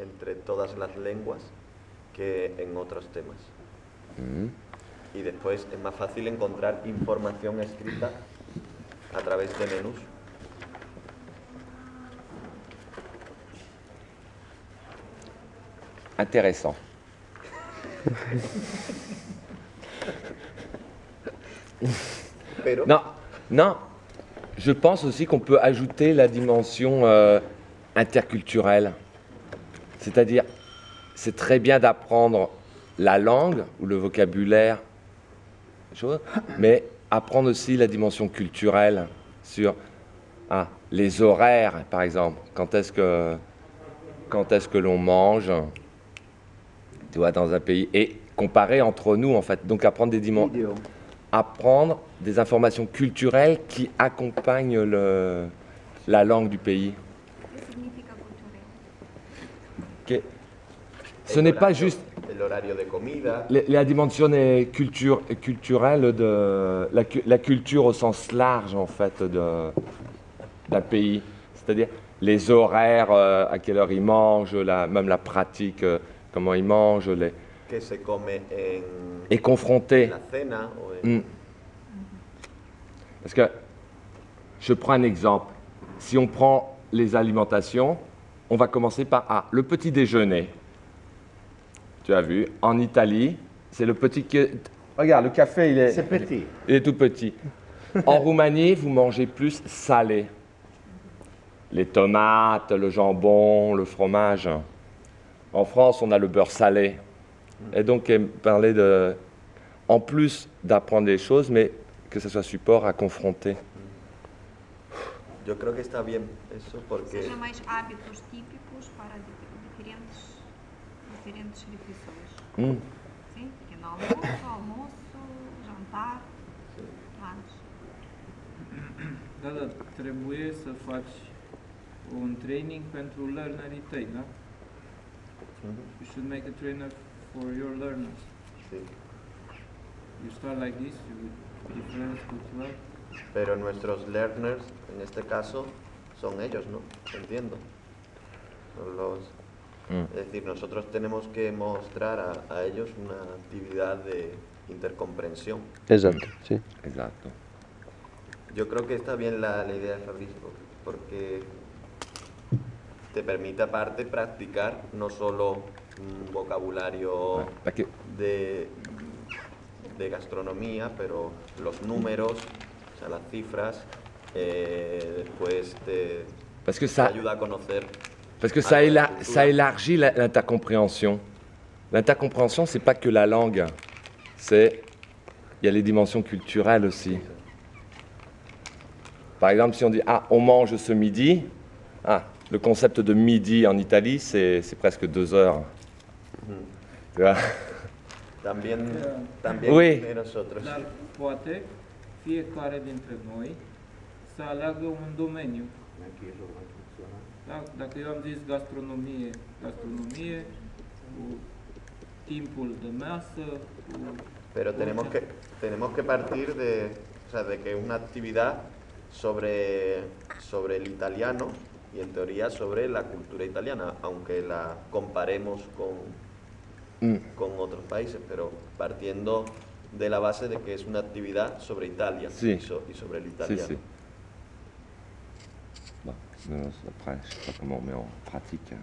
entre todas las lenguas que en otros temas. Y después es más fácil encontrar información escrita a través de menús. Intéressant. Pero Non, non. Je pense aussi qu'on peut ajouter la dimension interculturelle. C'est-à-dire, c'est très bien d'apprendre la langue ou le vocabulaire, mais apprendre aussi la dimension culturelle sur les horaires, par exemple. Quand est-ce que l'on mange, tu vois, dans un pays, et comparer entre nous, en fait. Donc apprendre apprendre des informations culturelles qui accompagnent la langue du pays. ¿Qué significa culturel? Ce n'est pas juste el horario de comida, la dimension culturelle de la culture au sens large, en fait, d'un pays. C'est-à-dire les horaires, à quelle heure ils mangent, même la pratique, comment ils mangent, que se come et confronter. en la cena o en... Parce que, je prends un exemple. Si on prend les alimentations, on va commencer par le petit déjeuner. Tu as vu, en Italie, c'est le petit... Regarde, le café, C'est petit. il est tout petit. En Roumanie, vous mangez plus salé. Les tomates, le jambon, le fromage. En France, on a le beurre salé. Et donc, elle me parlait de... En plus d'apprendre des choses, mais que ce soit support à confronter. Yo creo que está bien eso porque Seja mais hábitos típicos para diferentes refeições. Sim? Pequeno almoço, jantar, lanche. Da, trebuie să faci un training pentru learnerii tăi, da? You should make a trainer for your learners. sí. You start like this, with different cultural. Pero nuestros learners, en este caso, son ellos, ¿no? Entiendo. Son los... Es decir, nosotros tenemos que mostrar a ellos una actividad de intercomprensión. Esatto, sì. Exacto. Yo creo que está bien la idea de Fabricio, porque te permite aparte practicar no solo un vocabulario Parce que de gastronomía, pero los números, o sea, las cifras, después te ayuda a conocer. Parce que ça élargit l'intercompréhension. L'intercompréhension, c'est pas que la langue. Il y a les dimensions culturelles aussi. Par exemple, si on dit « on mange ce midi », le concept de midi en Italie, c'est presque 2 heures. Tu vois? También Oui. de nosotros. Dar poate fiecare dintre noi să aleagă un domeniu. Da? Dacă eu am zis gastronomie, cu timpul de masă, cu... Pero tenemos que partir de que es una actividad sobre el italiano y en teoría sobre la cultura italiana, aunque la comparemos con otros países, pero partiendo de la base de que es una actividad sobre Italia Sí. y sobre el italiano. Si. Bon, après, je sais pas comment on met en pratique.